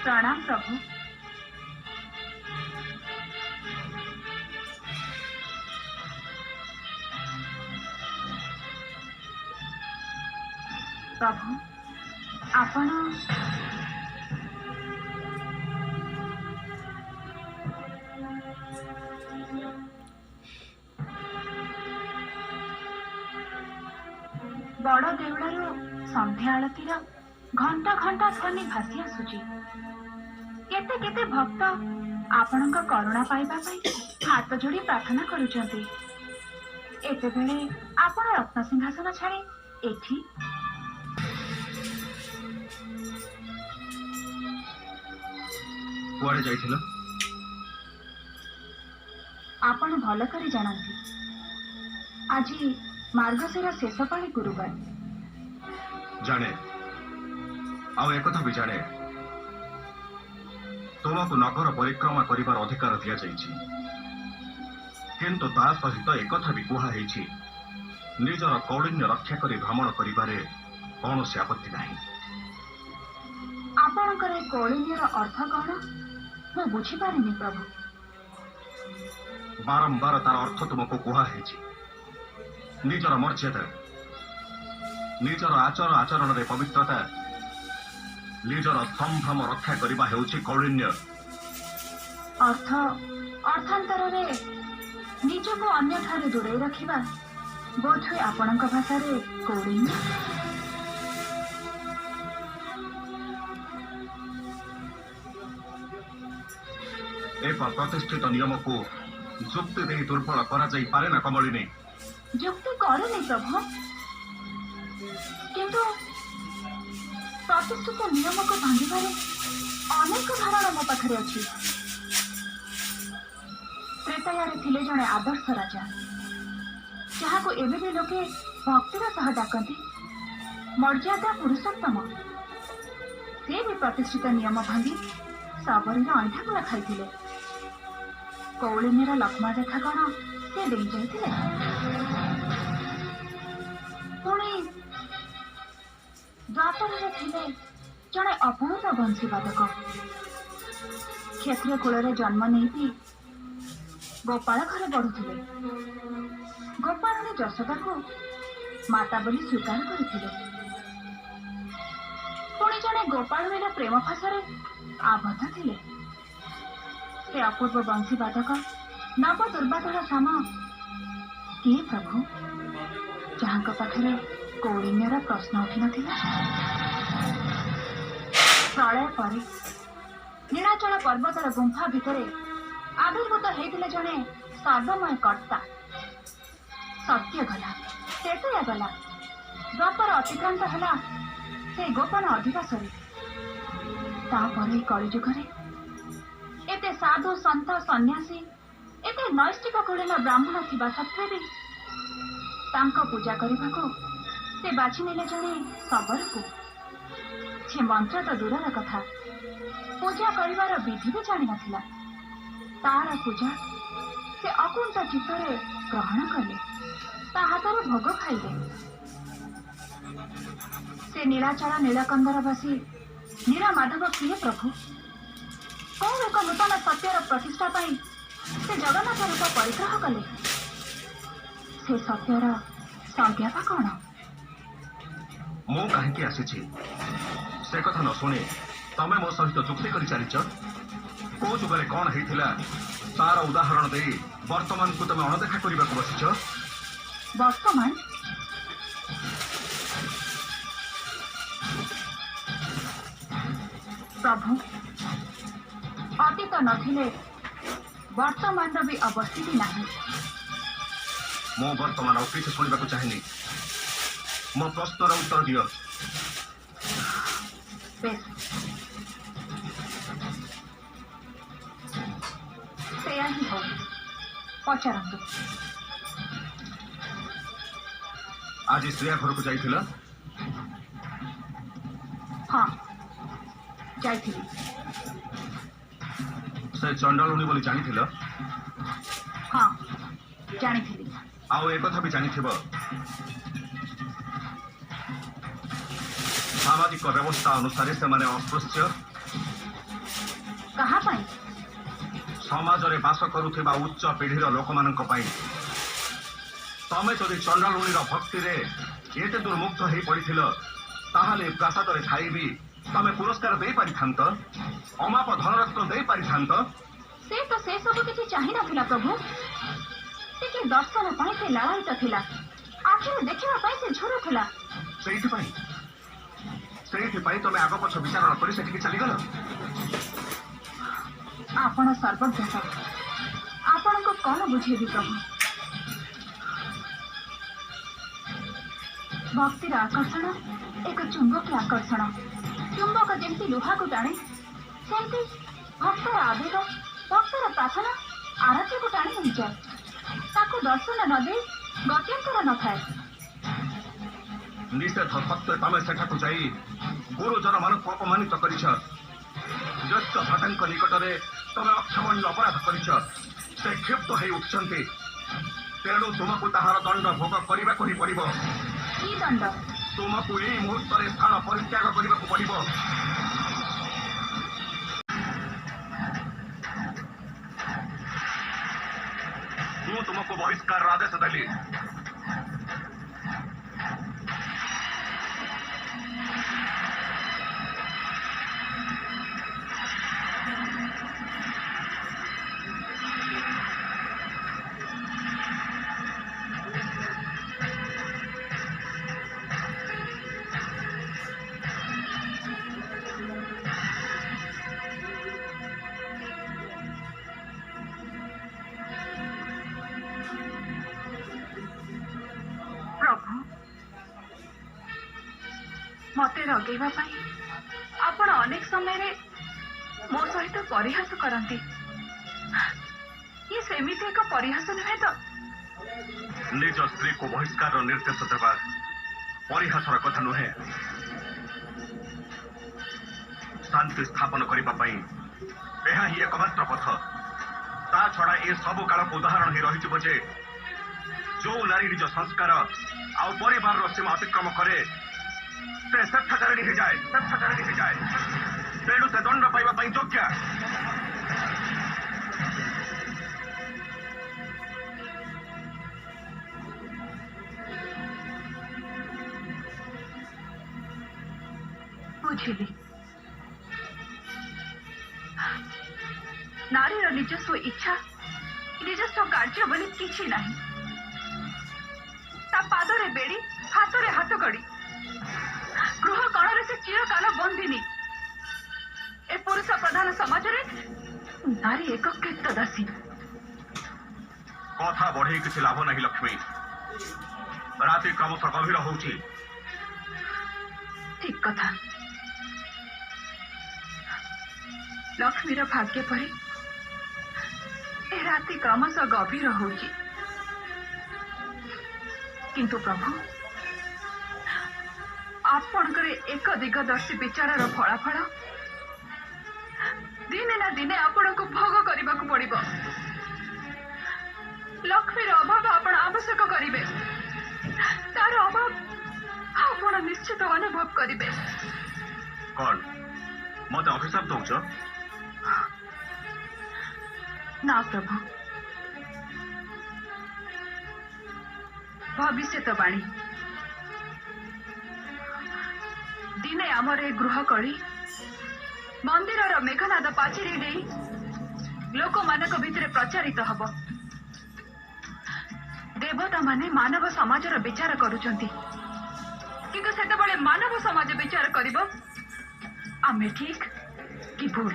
प्रणाम प्रभु। प्रभु आपण बड़ देउड़ार संध्या आलतीर घंटा घंटा ध्वनि भासी आसुची। केते केते भक्त आपणक करुणा पाइबा पई हाथ जोड़ी प्रार्थना करुचंती। एते बेले आपण रत्न सिंहासन छाड़ी एठी कुआडे जाइथिलो? आपण भल करी जानती आज मार्गशीर शेष पाली गुरुवार। जाने आउ एक कथा भी जाने तुमको नगर परिक्रमा करिबार अधिकार दिया जाइछि, किंतु ता सहित एक कथा भी कुहा हेछि निजर कौलिन्य रक्षा करी भ्रमण करिबारे कौनसी आपत्ति नाही। आपणकर कौलिन्यर अर्थ कौन मु बुझी पारिनी प्रभु। बारंबार तार अर्थ तुमको कुहा हेछि निजर मर्यादा, निजर आचार आचरण रे पवित्रता, निजर संभ्रम रक्षा करिबा हेउछि कौलिन्य। अर्थ अर्थांतर रे निजको अन्य ठारे दूरे रखिबा बोधहुए आपणक भाषा रे कौलिन्य। एक प्रतिष्ठित नियम को जुक्ति दे दुर्बल करा जाई पारे ना कमलिनी। जुक्ति करे नहीं प्रभु, किंतु प्रतिष्ठित नियम को भांगिबारे अनेक धारणा मो पाखरे अछि। त्रेतायारे थिले जणे आदर्श राजा जहाको एबे भी लोके भक्तिर सह डाकंती मर्यादा पुरुषोत्तम। से भी प्रतिष्ठित नियम भांगी सबरीर अंधा गुला खाइथिले। कौलिन्यर लक्ष्मण रेखा कण से देई जाइथिले। पुणी द्वापरे थिले जड़े अपूर्व बंशीवादक क्षत्रिय कूल जन्म नहीं गोपाल घरे बढ़ुले। गोपाल यशोदा को माता बोली स्वीकार करथिले। पुणी जड़े गोपाल प्रेम फासरे आबद्ध थिले। से अपूर्व बंशीवादक नव दुर्बाधर साम किए प्रभु जहां पाखरे कौलिन्यर प्रश्न उठी नथिला। प्रलय पर नीलाचल पर्वतर गुंफा भितर आविर्भूत होते जड़े सर्वमय कर्ता। सत्य गला, त्रेतया गला, द्वापर अतिक्रांत है से गोपन अधिवास कलिजुगे एते साधु सन्त सन्यासी एते नैष्टिक कुलीन ब्राह्मण थिबा सत्वे भी तांको पूजा करने को से बाछि नेले जड़े शबर को। से मंत्र तो दूरर कथा पूजा करिवार विधि भी जानि नथिला। तार पूजा से अकुंठ चित्तरे ग्रहण कले, ता हाथर भोग खाइले। से नीलाचल नीलकंदरवासी नीलमाधव किए प्रभु कौन एक नूतन सत्यर प्रतिष्ठा पाई से जगन्नाथ रूप परिग्रह कले। से सत्यर संज्ञा कौन मु कहीं आसी से कथा न शुणी तमे मो सहित जुक्ति कर चलीच। को जुगरे कौन होता तार उदाहरण दे वर्तमान को तमे अणदेखा करने को बसिच। वर्तमान प्रभु अतीत नथिले वर्तमान भी अवस्थिति नहीं। मो वर्तमान और किसी शुणा चाहिए। मो प्रश्नर उत्तर दियो। बेस सेया ही हो पचारंतु। आज श्रेया घर को जाइथिला? हाँ ଯାଇଥିଲି। ସେ ଚଣ୍ଡାଳୁଣୀ ବୋଲି ଜାଣିଥିଲ? ହଁ, ଜାଣିଥିଲି। ଆଉ ଏକଥା ବି ଜାଣିଥିବ ସାମାଜିକ ବ୍ୟବସ୍ଥା ଅନୁସାରେ ସେମାନେ ଅସ୍ପୃଶ୍ୟ। କାହା ପାଇଁ? ସମାଜରେ ବାସ କରୁଥିବା ଉଚ୍ଚ ପିଢ଼ିର ଲୋକମାନଙ୍କ ପାଇଁ। ତମେ ଯଦି ଚଣ୍ଡାଳୁଣୀର ଭକ୍ତିରେ ଏତେ ଦୁର୍ମୁଗ୍ଧ ହେଇ ପଡ଼ିଥିଲ, ତାହେଲେ ପ୍ରାସାଦରେ ଥାଇ ବି ତମେ ପୁରସ୍କାର ଦେଇପାରିଥାନ୍ତ, ଅମାପ ଧନରତ୍ନ ଦେଇପାରିଥାନ୍ତ। ସେ ତ ସେ ସବୁ କିଛି ଚାହିଁନଥିଲା ପ୍ରଭୁ। ଟିକେ ଦର୍ଶନ ପାଇଁ ସେ ଲାଳାୟିତ ଥିଲା, ଆଖିରେ ଦେଖିବା ପାଇଁ ସେ ଝୁରୁଥିଲା। ସେଇଥିପାଇଁ ତମେ ଆଗ ପଛ ବିଚାର କରି ସେଠିକି ଚାଲିଗଲ। ଆପଣ ସର୍ବଜ୍ଞତା, ଆପଣଙ୍କୁ କଣ ବୁଝେଇବି ପ୍ରଭୁ? ଭକ୍ତିର ଆକର୍ଷଣ ଏକ ଚୁମ୍ବକୀୟ ଆକର୍ଷଣ। ଚୁମ୍ବକ ଯେମିତି ଲୁହାକୁ ଟାଣେ, ସେମିତି ଭକ୍ତର ଆବେଗ, ଭକ୍ତର ପ୍ରାର୍ଥନା ଆରାଧ୍ୟକୁ ଟାଣି ନେଇଯାଏ। ତାକୁ ଦର୍ଶନ ନ ଦେଇ ଗତ୍ୟନ୍ତର ନଥାଏ। ନିଷେଧ ସତ୍ତ୍ୱେ ତମେ ସେଠାକୁ ଯାଇ ଗୁରୁଜନମାନଙ୍କୁ ଅପମାନିତ କରିଛ। ଜ୍ୟେଷ୍ଠ ଭ୍ରାତାଙ୍କ ନିକଟରେ ତମେ ଅକ୍ଷମଣୀୟ ଅପରାଧ କରିଛ। ସେ କ୍ଷିପ୍ତ ହେଇ ଉଠିଛନ୍ତି। ତେଣୁ ତୁମକୁ ତାହାର ଦଣ୍ଡ ଭୋଗ କରିବାକୁ ହିଁ ପଡ଼ିବ। କି ଦଣ୍ଡ? ତୁମକୁ ଏଇ ମୁହୂର୍ତ୍ତରେ ସ୍ଥାନ ପରିତ୍ୟାଗ କରିବାକୁ ପଡ଼ିବ। ମୁଁ ତୁମକୁ ବହିଷ୍କାରର ଆଦେଶ ଦେଲି। ପ୍ରଭୁ, ମତେ ରଗେଇବା ପାଇଁ ଆପଣ ଅନେକ ସମୟରେ ମୋ ସହିତ ପରିହାସ କରନ୍ତି। ଇଏ ସେମିତି ଏକ ପରିହାସ ନୁହେଁ ତ? ନିଜ ସ୍ତ୍ରୀକୁ ବହିଷ୍କାରର ନିର୍ଦ୍ଦେଶ ଦେବା ପରିହାସର କଥା ନୁହେଁ। ଶାନ୍ତି ସ୍ଥାପନ କରିବା ପାଇଁ ଏହା ହିଁ ଏକମାତ୍ର ପଥ। ତା ଛଡ଼ା ଏ ସବୁ କାଳକୁ ଉଦାହରଣ ହିଁ ରହିଯିବ ଯେ ଯୋଉ ନାରୀ ନିଜ ସଂସ୍କାର ଆଉ ପରିବାରର ସୀମା ଅତିକ୍ରମ କରେ, ସେ ସ୍ୱେଚ୍ଛାଚାରିଣୀ ହେଇଯାଏ। ତେଣୁ ସେ ଦଣ୍ଡ ପାଇବା ପାଇଁ ଯୋଗ୍ୟ। ବୁଝିଲି। ନାରୀର ନିଜସ୍ୱ ଇଚ୍ଛା, ନିଜସ୍ୱ କାର୍ଯ୍ୟ ବୋଲି କିଛି ନାହିଁ। ତା ପାଦରେ ବେଡ଼ି, ହାତରେ ହାତକଡ଼ି, ଗୃହ କଣରେ ସେ ଚିରକାଳ ବନ୍ଦିନୀ। ଏ ପୁରୁଷ ପ୍ରଧାନ ସମାଜରେ ନାରୀ ଏକ କ୍ରୀତଦାସୀ। କଥା ବଢ଼େଇ କିଛି ଲାଭ ନାହିଁ ଲକ୍ଷ୍ମୀ। ରାତି କ୍ରମଶଃ ଗଭୀର ହଉଛି। ଠିକ କଥା। ଲକ୍ଷ୍ମୀର ଭାଗ୍ୟ ପରେ ଏ ରାତି କ୍ରମଶଃ ଗଭୀର ହଉଛି। କିନ୍ତୁ ପ୍ରଭୁ, ଆପଣଙ୍କର ଏକ ଦିଗଦର୍ଶୀ ବିଚାରର ଫଳାଫଳ ଦିନେ ନା ଦିନେ ଆପଣଙ୍କୁ ଭୋଗ କରିବାକୁ ପଡ଼ିବ। ଲକ୍ଷ୍ମୀର ଅଭାବ ଆପଣ ଆବଶ୍ୟକ କରିବେ। ତାର ଅଭାବ ଆପଣ ନିଶ୍ଚିତ ଅନୁଭବ କରିବେ। କଣ ମତେ ଅଭିଶାପ ଦଉଛ? ନା ପ୍ରଭୁ, ଭବିଷ୍ୟତବାଣୀ। ଦିନେ ଆମର ଏ ଗୃହ କଳି ମନ୍ଦିରର ମେଘନାଦ ପାଚେରୀ ଦେଇ ଲୋକମାନଙ୍କ ଭିତରେ ପ୍ରଚାରିତ ହବ। ଦେବତାମାନେ ମାନବ ସମାଜର ବିଚାର କରୁଛନ୍ତି, କିନ୍ତୁ ସେତେବେଳେ ମାନବ ସମାଜ ବିଚାର କରିବ ଆମେ ଠିକ କି ଭୁଲ।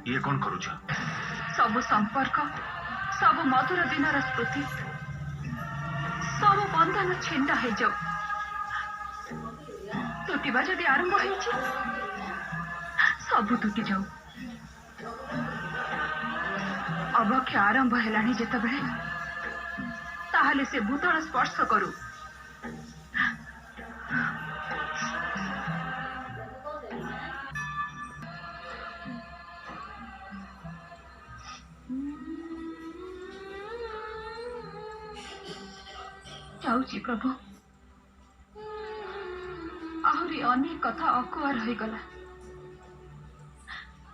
ये कौन करुछ? सब संपर्क, सब मधुर दिनर स्मृति, सब बंधन छिन्न हो जाऊ। तुटिबा जदि आरंभ होइछि सब तुटी जाऊ। अवक्ष आरंभ हेलानी जेतबेले ताहले से भूतल स्पर्श करू। जाऊची प्रभु, आहरी अनेक कथा अकुआ रहीगला।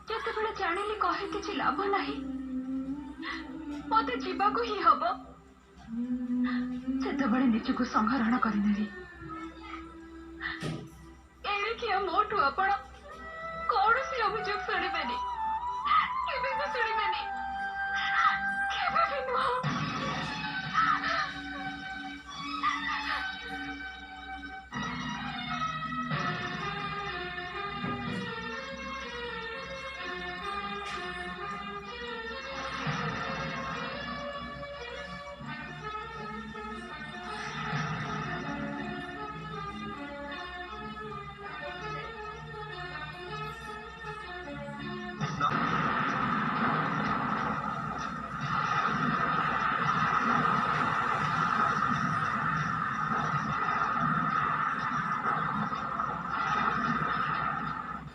जेतेबेले जानिली कहे किछि लाभ नाही, मते जीवाको ही हब। सेतेबेले निजको संहरण करिनेली। एणिकी मोठू आपण कौन सी अभियोग शुणिबेनी।